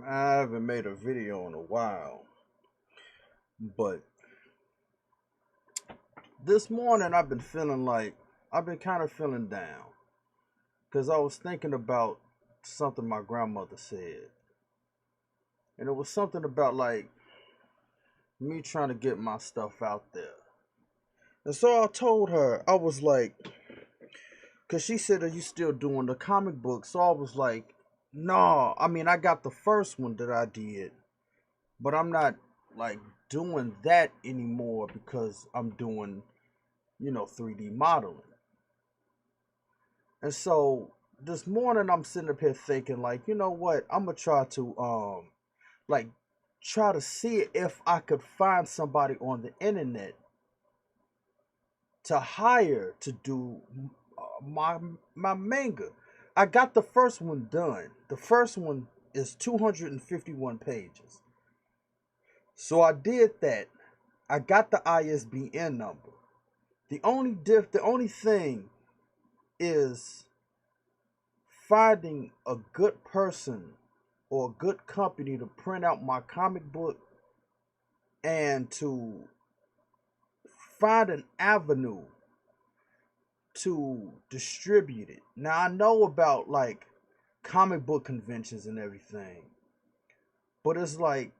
I haven't made a video in a while, but this morning I've been kind of feeling down because I was thinking about something my grandmother said, and it was something about like me trying to get my stuff out there. And so I told her, I was like, because she said, "Are you still doing the comic book?" So I was like, "No, I mean, I got the first one that I did, but I'm not like doing that anymore because I'm doing 3D modeling." And so this morning I'm sitting up here thinking like, you know what? I'm gonna try to like try to see if I could find somebody on the internet to hire to do my manga. I got the first one done. The first one is 251 pages. So I did that. I got the ISBN number. The only thing is finding a good person or a good company to print out my comic book and to find an avenue to distribute it. Now I know about like comic book conventions and everything, but it's like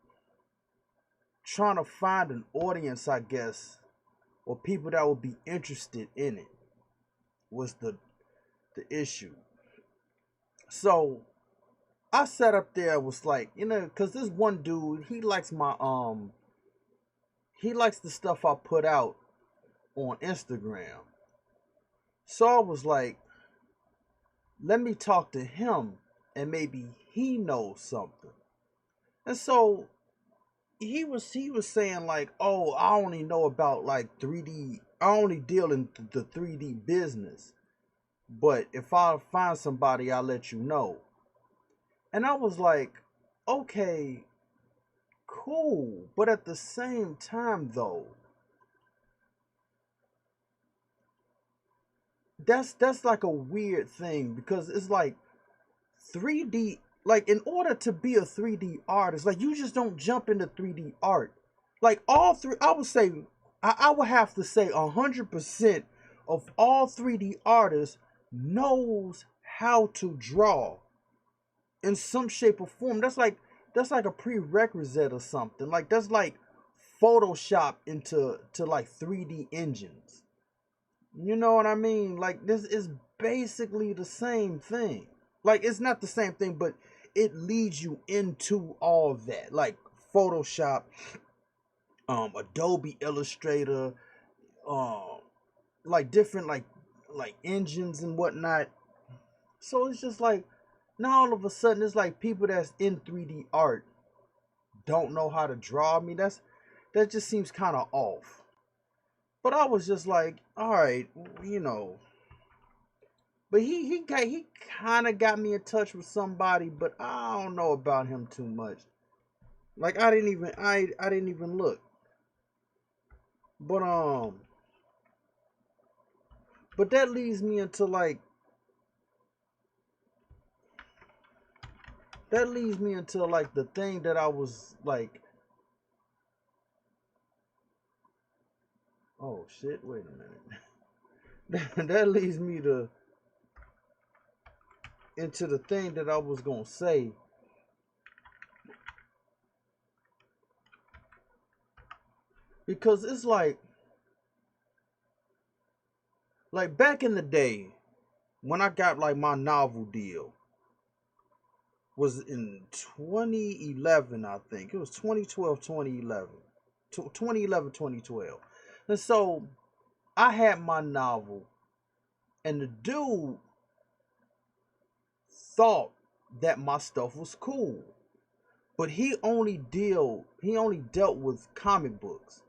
trying to find an audience, I guess, or people that would be interested in it was the issue. So I sat up there, was like, because this one dude, he likes the stuff I put out on Instagram. So I was like, let me talk to him and maybe he knows something. And so he was saying like, "Oh, I only know about like 3D. I only deal in the 3D business. But if I find somebody, I'll let you know." And I was like, "Okay, cool." But at the same time though, that's like a weird thing because it's like 3D, like in order to be a 3D artist, like you just don't jump into 3D art. Like all three, I would say, I would have to say 100% of all 3D artists knows how to draw in some shape or form. That's like a prerequisite or something. Like that's like Photoshop to like 3D engines. You know what I mean? Like this is basically the same thing. Like it's not the same thing, but it leads you into all that. Like Photoshop, Adobe Illustrator, um, like different like engines and whatnot. So it's just like now all of a sudden it's like people that's in 3D art don't know how to draw. I mean that just seems kind of off. But I was just like, all right, you know, but he kind of got me in touch with somebody, but I don't know about him too much. Like I didn't even look. But but that leads me into like the thing that I was like, oh shit, wait a minute. That leads me to into the thing that I was gonna say because it's like back in the day when I got like my novel deal was in 2011, I think. It was 2012, 2011. 2011, 2012. And so I had my novel, and the dude thought that my stuff was cool. But he only dealt with comic books.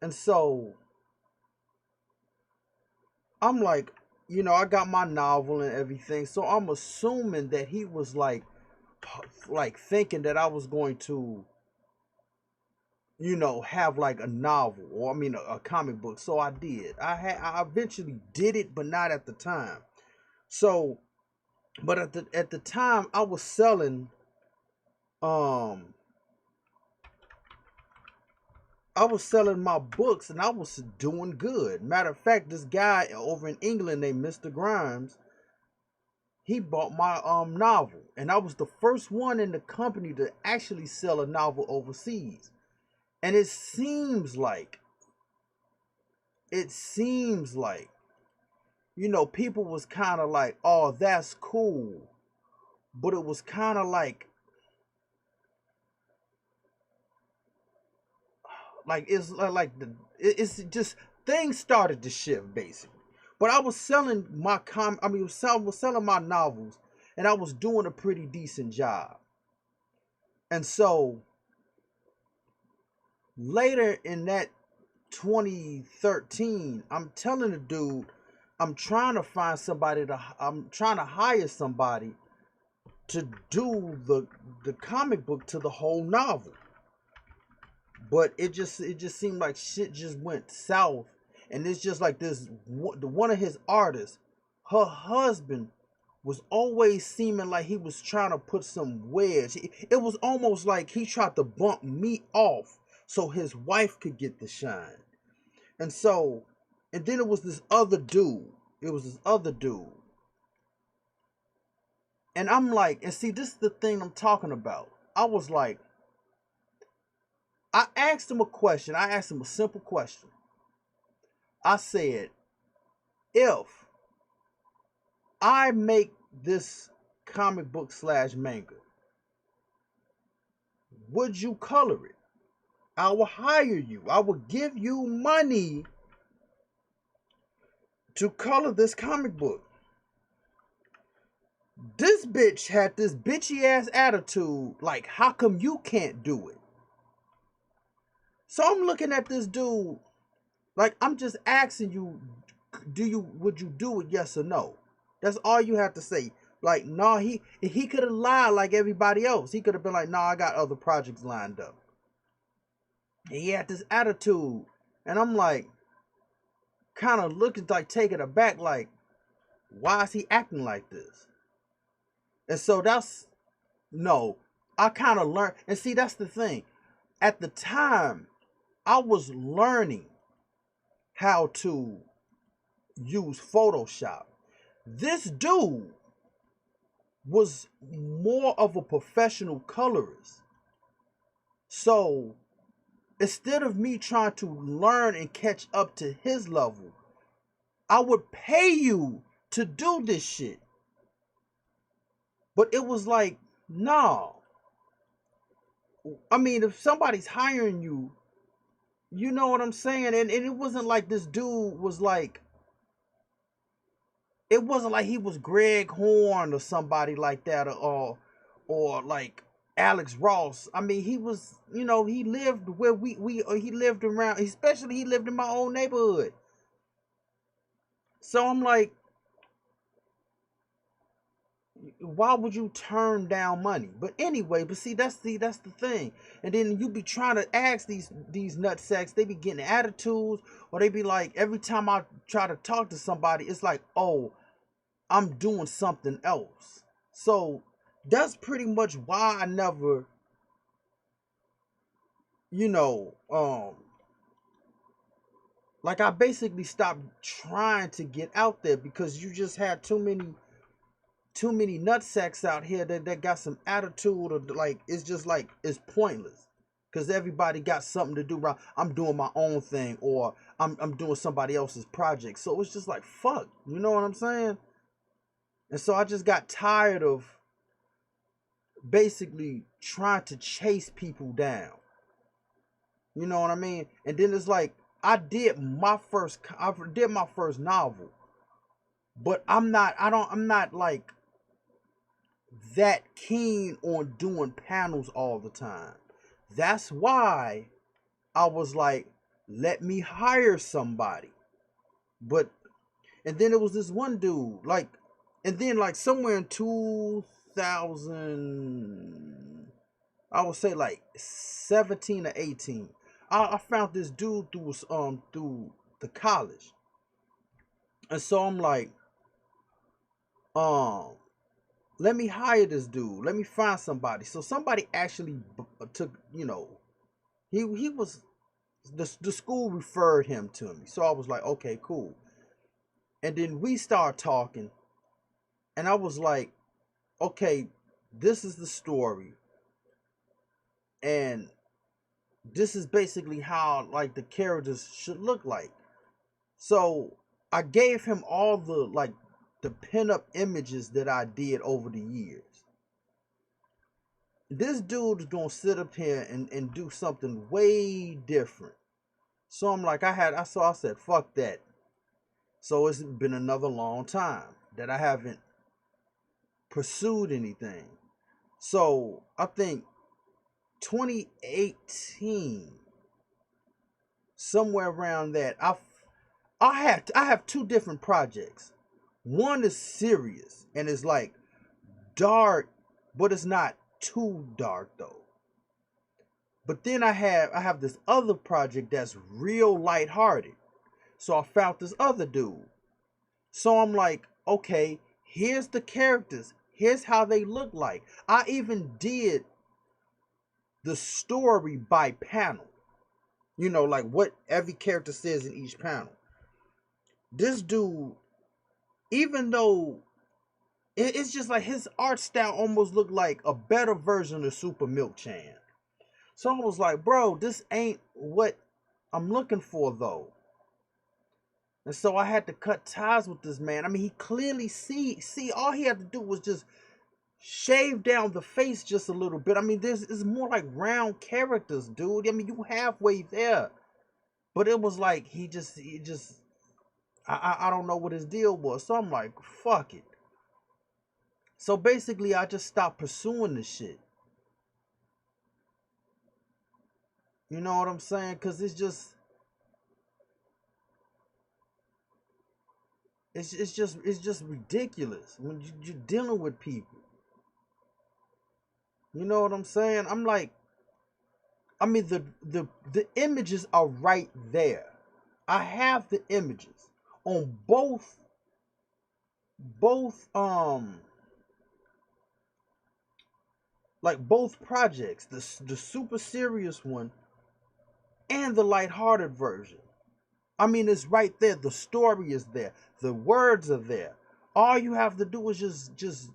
And so I'm like, I got my novel and everything. So I'm assuming that he was like thinking that I was going to have like a novel or I mean a comic book. So I did. I eventually did it, but not at the time. So, but at the time I was selling um I was selling my books and I was doing good. Matter of fact, this guy over in England named Mr. Grimes, he bought my novel, and I was the first one in the company to actually sell a novel overseas. And it seems like people was kind of like, oh, that's cool, but it was kind of like it's like it's just things started to shift basically. But I was selling my was selling my novels, and I was doing a pretty decent job. And so later in that 2013, I'm telling the dude, I'm trying to hire somebody to do the comic book to the whole novel. But it just seemed like shit just went south, and it's just like this one of his artists, her husband was always seeming like he was trying to put some wedge. It was almost like he tried to bump me off so his wife could get the shine. And so, and then it was this other dude. It was this other dude. And I'm like, and see, this is the thing I'm talking about. I was like, I asked him a question. I asked him a simple question. I said, if I make this comic book slash manga, would you color it? I will hire you. I will give you money to color this comic book. This bitch had this bitchy ass attitude, like, how come you can't do it? So I'm looking at this dude, like, I'm just asking you, would you do it, yes or no? That's all you have to say. Like, no, he could have lied like everybody else. He could have been like, no, I got other projects lined up. And he had this attitude. And I'm like, kind of looking, like, taken aback, like, why is he acting like this? And so no, I kind of learned. And see, that's the thing. At the time, I was learning how to use Photoshop. This dude was more of a professional colorist. So instead of me trying to learn and catch up to his level, I would pay you to do this shit. But it was like, nah. I mean, if somebody's hiring you, you know what I'm saying? And it wasn't like this dude was like, it wasn't like he was Greg Horn or somebody like that, or like Alex Ross. I mean, he was, he lived where he lived around, especially he lived in my own neighborhood. So I'm like, why would you turn down money? But anyway, that's the thing. And then you be trying to ask these nutsacks, they be getting attitudes, or they be like, every time I try to talk to somebody, it's like, oh, I'm doing something else. So that's pretty much why I never, you know, like, I basically stopped trying to get out there, because you just had too many nutsacks out here that got some attitude, or like, it's just like, it's pointless, because everybody got something to do. Right? I'm doing my own thing, or I'm doing somebody else's project. So it's just like, fuck, you know what I'm saying? And so I just got tired of basically trying to chase people down. You know what I mean? And then it's like, I did my first novel, but I'm not like that keen on doing panels all the time. That's why I was like, let me hire somebody. But and then it was this one dude, like, and then like somewhere in 2000, I would say like 17 or 18, I found this dude through the college. And so I'm like, um let me hire this dude. Let me find somebody. So somebody actually took, he was the school referred him to me. So I was like, okay, cool. And then we start talking, and I was like, okay, this is the story, and this is basically how like the characters should look like. So I gave him all the pin-up images that I did over the years. This dude is gonna sit up here and do something way different. So I'm like, I said, fuck that. So it's been another long time that I haven't pursued anything. So I think 2018, somewhere around that, I have two different projects. One is serious and it's like dark, but it's not too dark though. But then I have this other project that's real lighthearted. So I found this other dude. So I'm like, okay, here's the characters. Here's how they look like. I even did the story by panel. Like what every character says in each panel. This dude, even though it's just like his art style almost looked like a better version of Super Milk Chan. So I was like, bro, this ain't what I'm looking for though. And so I had to cut ties with this man. I mean, he clearly see all he had to do was just shave down the face just a little bit. I mean, it's more like round characters, dude. I mean, you halfway there. But it was like he just I don't know what his deal was. So I'm like, fuck it. So basically I just stopped pursuing the shit. You know what I'm saying? Cause it's just ridiculous when you're dealing with people. You know what I'm saying? I'm like, I mean the images are right there. I have the images on both like both projects, the super serious one and the lighthearted version. I mean, it's right there. The story is there. The words are there. All you have to do is just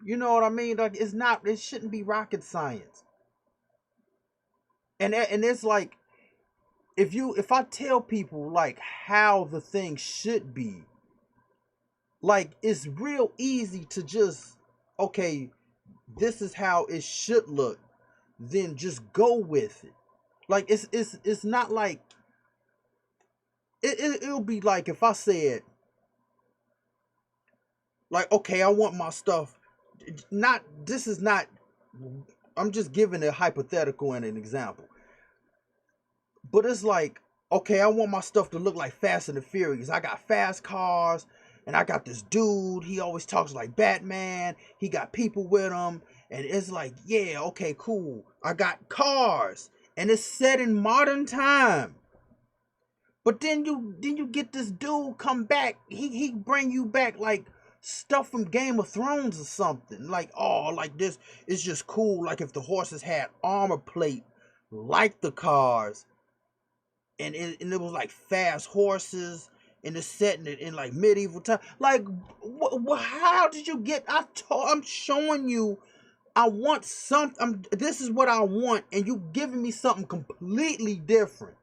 you know what I mean? Like it shouldn't be rocket science. And it's like if I tell people like how the thing should be, like it's real easy to just okay, this is how it should look, then just go with it. Like it's not like it'll be like if I said like okay, I want my stuff not this is not I'm just giving a hypothetical and an example. But it's like, okay, I want my stuff to look like Fast and the Furious. I got fast cars, and I got this dude. He always talks like Batman. He got people with him, and it's like, yeah, okay, cool. I got cars, and it's set in modern time. But then you get this dude come back. He bring you back like stuff from Game of Thrones or something. Like like this is just cool. Like if the horses had armor plate like the cars and it was like fast horses and it's setting it in like medieval time. Like, how did you get? I'm showing you. I want something. This is what I want, and you giving me something completely different.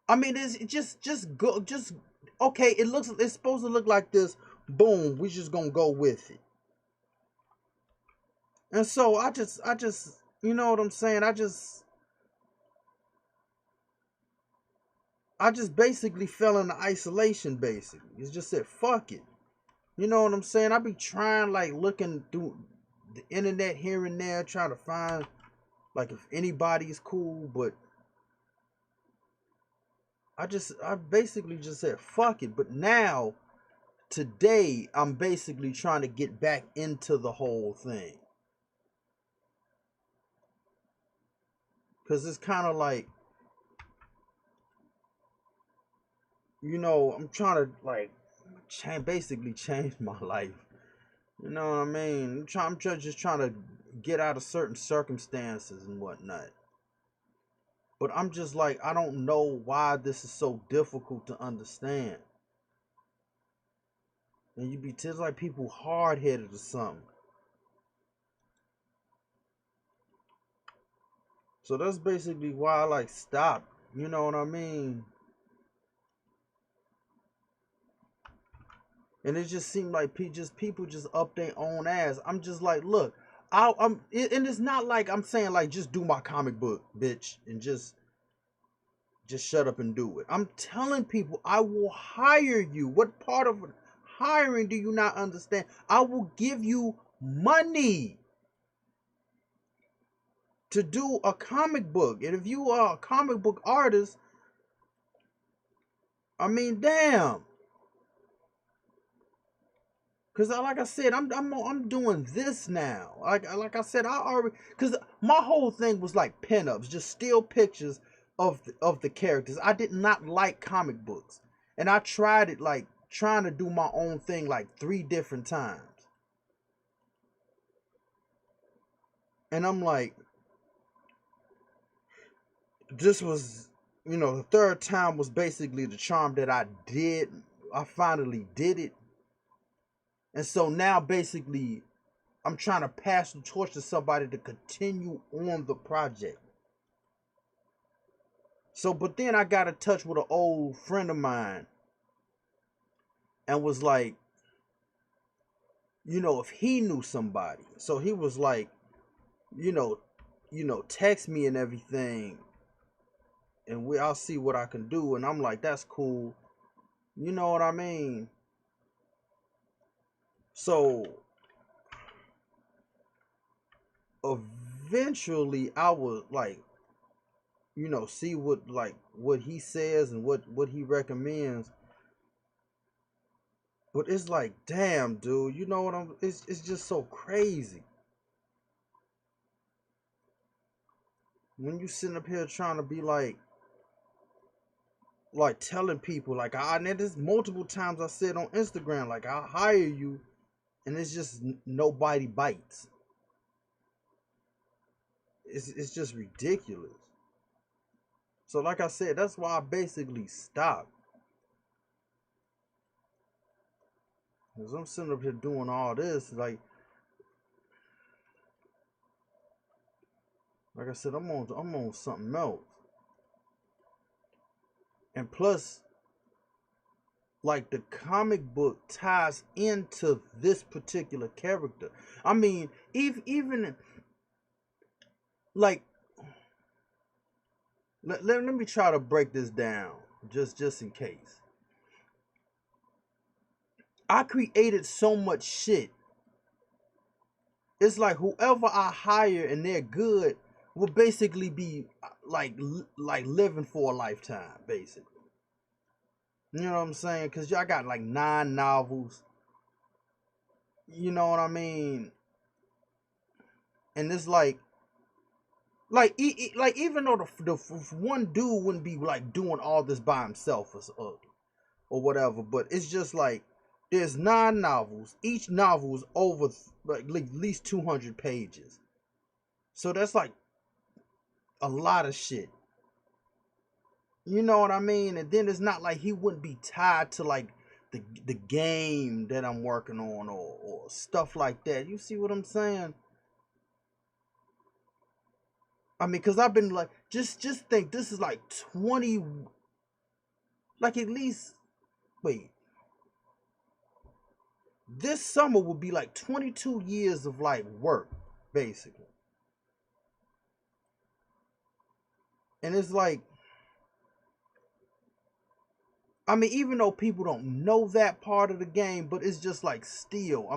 I mean, it's just go just okay. It's supposed to look like this. Boom, we just gonna go with it. And so I just you know what I'm saying. I just basically fell into isolation. Basically, it's just said fuck it. You know what I'm saying? I be trying like looking through the internet here and there, trying to find like if anybody is cool, but I basically just said fuck it. But now today I'm basically trying to get back into the whole thing. Cause it's kind of like, I'm trying to like basically change my life. You know what I mean? I'm just trying to get out of certain circumstances and whatnot. But I'm just like, I don't know why this is so difficult to understand. And you be just like people hard headed or something. So that's basically why I like stopped. You know what I mean? And it just seemed like people just up their own ass. I'm just like, look, and it's not like I'm saying like just do my comic book, bitch, and just shut up and do it. I'm telling people I will hire you. What part of hiring do you not understand? I will give you money to do a comic book. And if you are a comic book artist, I mean, damn. Cause like I said, I'm doing this now. Like I said, I already, cause my whole thing was like pinups, just still pictures of the characters. I did not like comic books, and I tried it like trying to do my own thing like 3 different times, and I'm like, this was, the third time was basically the charm that I did. I finally did it, and so now basically I'm trying to pass the torch to somebody to continue on the project. So, but then I got in touch with an old friend of mine and was like, if he knew somebody. So he was like, you know, text me and everything, and I'll see what I can do. And I'm like, that's cool. You know what I mean? So eventually I would like, see what he says and what he recommends. But it's like, damn, dude, you know what it's just so crazy. When you sitting up here trying to be like telling people like and there's multiple times I said on Instagram like I'll hire you, and it's just nobody bites. It's just ridiculous. So like I said, that's why I basically stopped. Cause I'm sitting up here doing all this like I said, I'm on something else. And plus, like the comic book ties into this particular character. I mean, even like let me try to break this down just in case. I created so much shit. It's like whoever I hire and they're good will basically be like living for a lifetime, basically. You know what I'm saying? Cause y'all got like 9 novels. You know what I mean? And it's like even though the one dude wouldn't be like doing all this by himself or whatever, but it's just like there's 9 novels. Each novel is over like at least 200 pages. So that's like a lot of shit. You know what I mean? And then it's not like he wouldn't be tied to like the game that I'm working on or stuff like that. You see what I'm saying? I mean, cause I've been like, just think this is like 20, like at least wait, this summer will be like 22 years of like work, basically. And it's like, I mean, even though people don't know that part of the game, but it's just like still.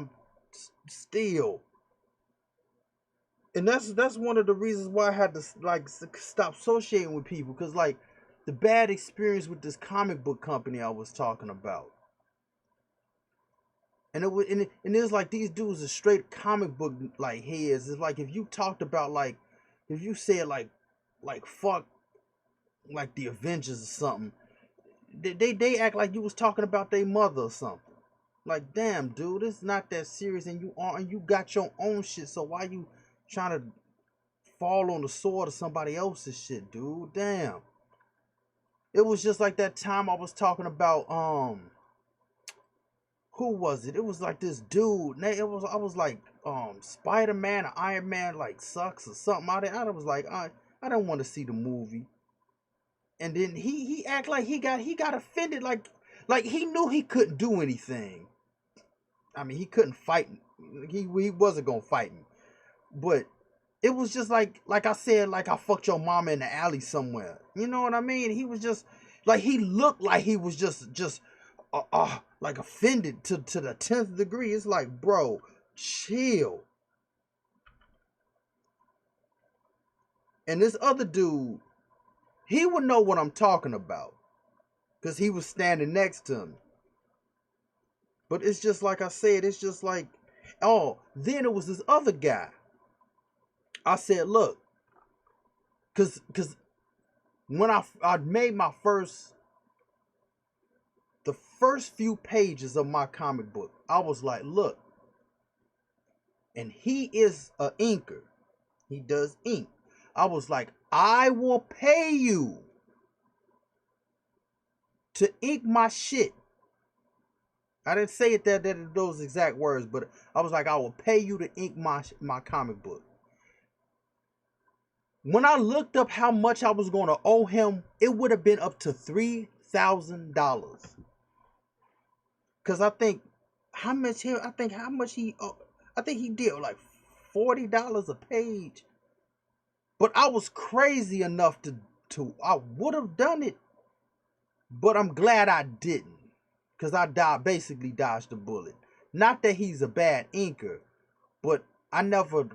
And that's one of the reasons why I had to like stop associating with people, because like the bad experience with this comic book company I was talking about. And it was and it's like these dudes are straight comic book like heads. It's like if you talked about like if you said like fuck like the Avengers or something, they act like you was talking about their mother or something. Like, damn, dude, it's not that serious, and you got your own shit. So why you trying to fall on the sword of somebody else's shit, dude? Damn. It was just like that time I was talking about. Who was it? It was like this dude. I was like, Spider-Man or Iron Man like sucks or something. I was like, I don't want to see the movie. And then he act like he got offended, like he knew he couldn't do anything. I mean, he couldn't fight. He wasn't gonna fight me. But it was just like I said, like I fucked your mama in the alley somewhere. You know what I mean? He was just like, he looked like he was just like offended to the 10th degree. It's like, bro, chill. And this other dude, he would know what I'm talking about, because he was standing next to me. But it's just like I said, it's just like, oh, then it was this other guy. I said, look, because when I made the first few pages of my comic book, I was like, look, and he is a inker. He does ink. I was like, I will pay you to ink my shit. I didn't say it that those exact words, but I was like, I will pay you to ink my comic book. When I looked up how much I was going to owe him, it would have been up to $3,000. Cause I think how much he I think he did like $40 a page. But I was crazy enough to I would have done it, but I'm glad I didn't. Cause I basically dodged the bullet. Not that he's a bad inker, but I never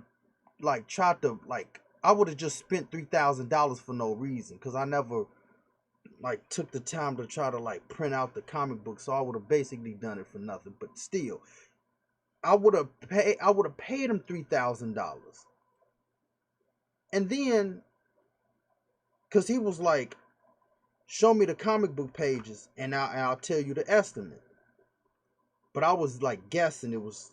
like tried to like, I would have just spent $3,000 for no reason. Cause I never like took the time to try to like print out the comic book, so I would have basically done it for nothing. But still, I would have paid him $3,000. And then, cause he was like, show me the comic book pages and I'll tell you the estimate. But I was like guessing it was,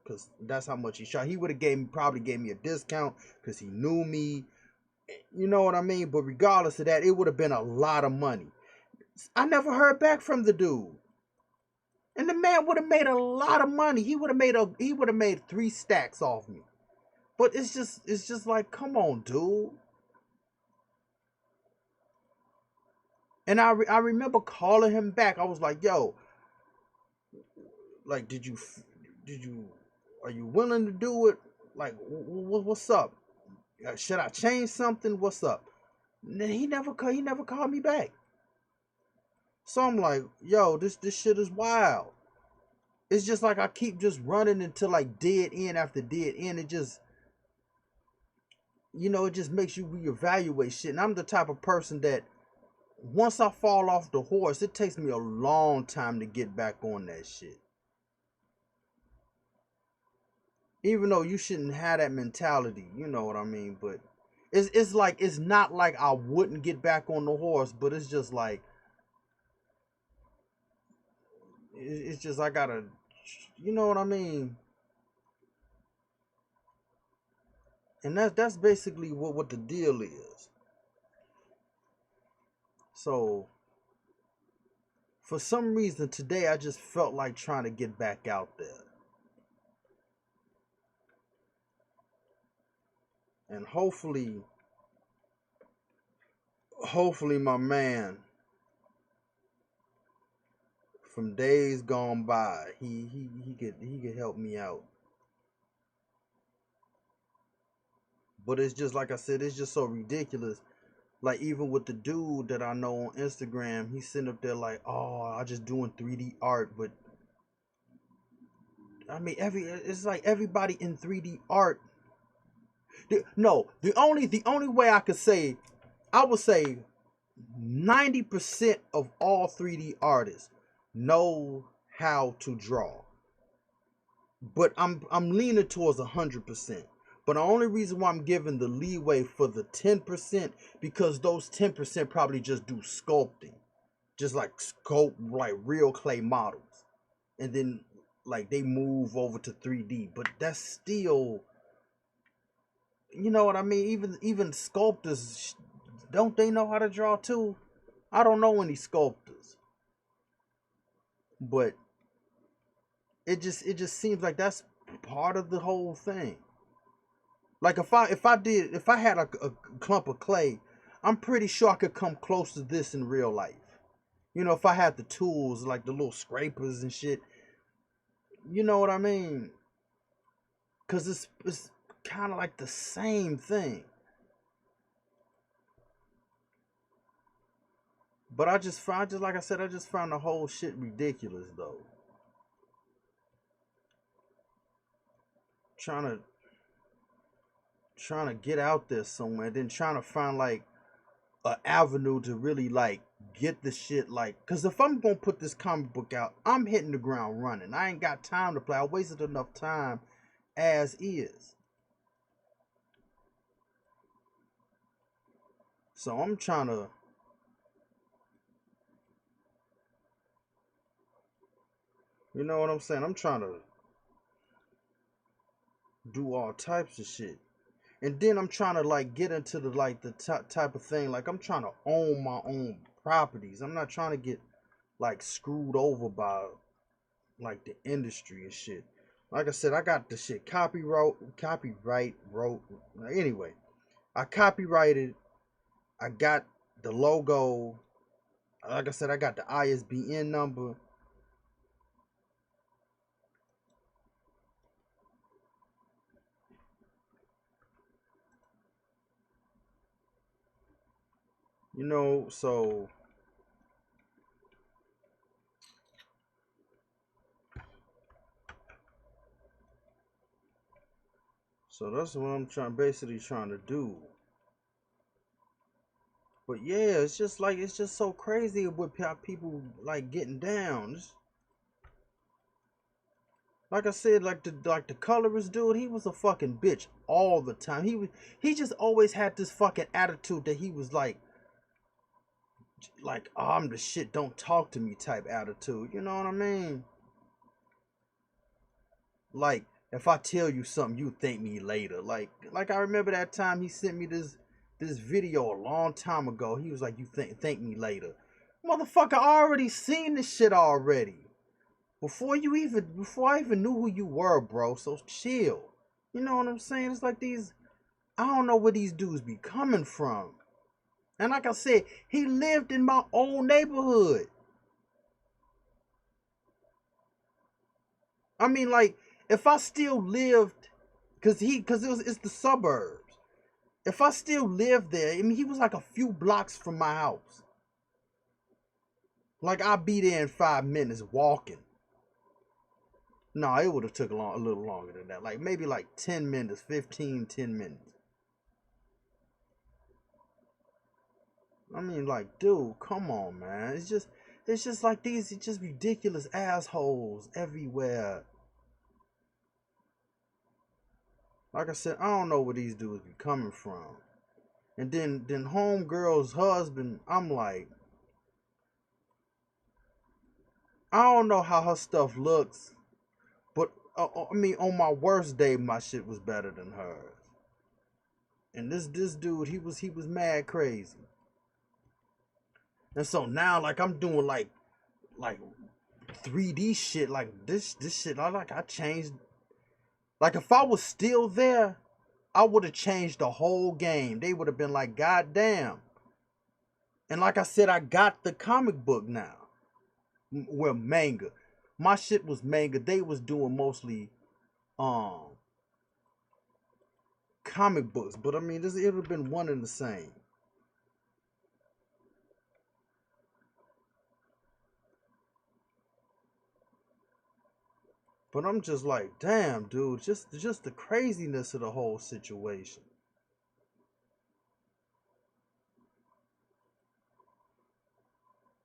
cause that's how much he shot. He would have probably gave me a discount cause he knew me. You know what I mean? But regardless of that, it would have been a lot of money. I never heard back from the dude. And the man would have made a lot of money. He would have made 3 stacks off me. But it's just like, come on, dude. And I remember calling him back. I was like, yo, like, are you willing to do it? Like, what's up? Should I change something? What's up? And he never called me back. So I'm like, yo, this shit is wild. It's just like I keep just running into like dead end after dead end. It just, it just makes you reevaluate shit. And I'm the type of person that once I fall off the horse, it takes me a long time to get back on that shit. Even though you shouldn't have that mentality, you know what I mean? But it's like, it's not like I wouldn't get back on the horse, but it's just like, it's just, I gotta, you know what I mean? And that's basically what the deal is. So for some reason today, I just felt like trying to get back out there. And hopefully my man from days gone by, he could help me out. But it's just like I said, it's just so ridiculous. Like, even with the dude that I know on Instagram, he's sitting up there like, oh, I just doing 3D art. But I mean, it's like everybody in 3D art. No, the only way I could say, I would say 90% of all 3D artists know how to draw. But I'm leaning towards 100%. But the only reason why I'm giving the leeway for the 10%, because those 10% probably just do sculpting. Just like sculpt like real clay models. and then like they move over to 3D, but that's still, you know what I mean? Even sculptors, don't they know how to draw too? I don't know any sculptors, but it just seems like that's part of the whole thing. Like if I had a clump of clay, I'm pretty sure I could come close to this in real life. You know, if I had the tools like the little scrapers and shit, you know what I mean? Cause it's kind of like the same thing. But just like I said, I just found the whole shit ridiculous though. Trying to trying to get out there somewhere, then trying to find like a avenue to really like get the shit like, cause if I'm gonna put this comic book out, I'm hitting the ground running. I ain't got time to play. I wasted enough time as is. So I'm trying to, you know what I'm saying? I'm trying to do all types of shit. And then I'm trying to like get into the like the type of thing like I'm trying to own my own properties. I'm not trying to get like screwed over by like the industry and shit. Like I said, I got the shit copyright wrote. Anyway, I copyrighted. I got the logo. Like I said, I got the ISBN number. You know, so that's what I'm basically trying to do. But yeah, it's just so crazy with how people like getting down. Like I said, like the colorist dude, he was a fucking bitch all the time. He just always had this fucking attitude that he was like oh, I'm the shit, don't talk to me type attitude. You know what I mean? Like if I tell you something, you thank me later. Like I remember that time he sent me this video a long time ago. He was like, you thank me later. Motherfucker, I already seen this shit already. Before I even knew who you were, bro. So chill. You know what I'm saying? It's like these, I don't know where these dudes be coming from. And like I said, he lived in my own neighborhood. I mean, like, if I still lived, cause it's the suburbs. If I still lived there, I mean, he was like a few blocks from my house. Like I'd be there in 5 minutes walking. No, it would have took a little longer than that. Like maybe like 10 minutes, 15, 10 minutes. I mean, like, dude, come on, man. It's just like these, it's just ridiculous assholes everywhere. Like I said, I don't know where these dudes be coming from. And then homegirl's husband, I'm like, I don't know how her stuff looks, but I mean, on my worst day, my shit was better than hers. And this dude, he was mad crazy. And so now, like, I'm doing like 3D shit, like this shit. I changed. Like if I was still there, I would have changed the whole game. They would have been like, God damn. And like I said, I got the comic book now. Well, manga. My shit was manga. They was doing mostly um comic books. But I mean, it would have been one and the same. But I'm just like, damn, dude, just the craziness of the whole situation.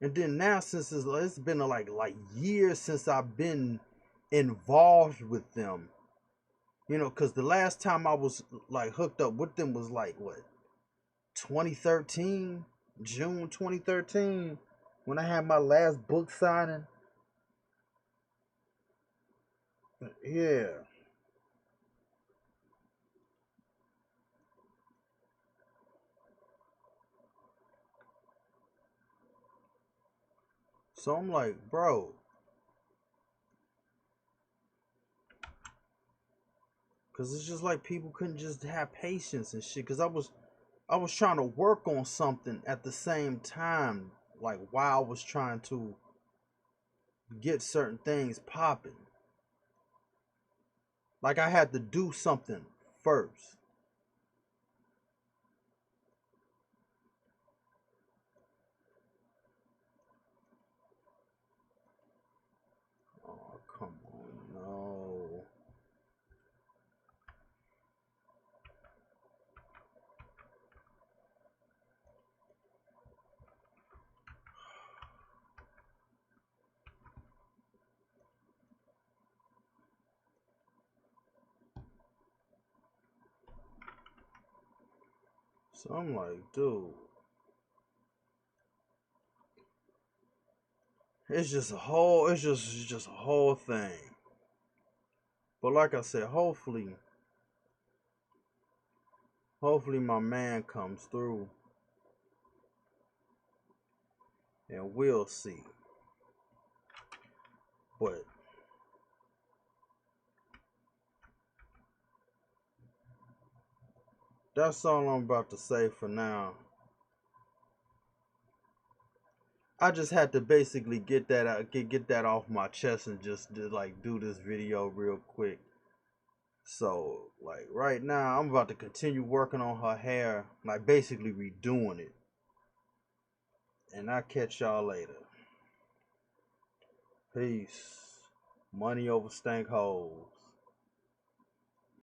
And then now, since it's been like years since I've been involved with them, you know, because the last time I was like hooked up with them was like what, 2013, June 2013, when I had my last book signing. Yeah. So I'm like, bro, because it's just like people couldn't just have patience and shit. Because I was trying to work on something at the same time, like while I was trying to get certain things popping. Like I had to do something first. Oh, come on, no. So I'm like, dude, it's just a whole thing. But like I said, hopefully my man comes through and we'll see. But that's all I'm about to say for now. I just had to basically get that out, get that off my chest and just like do this video real quick. So like right now, I'm about to continue working on her hair, like basically redoing it. And I'll catch y'all later. Peace. Money over stank holes.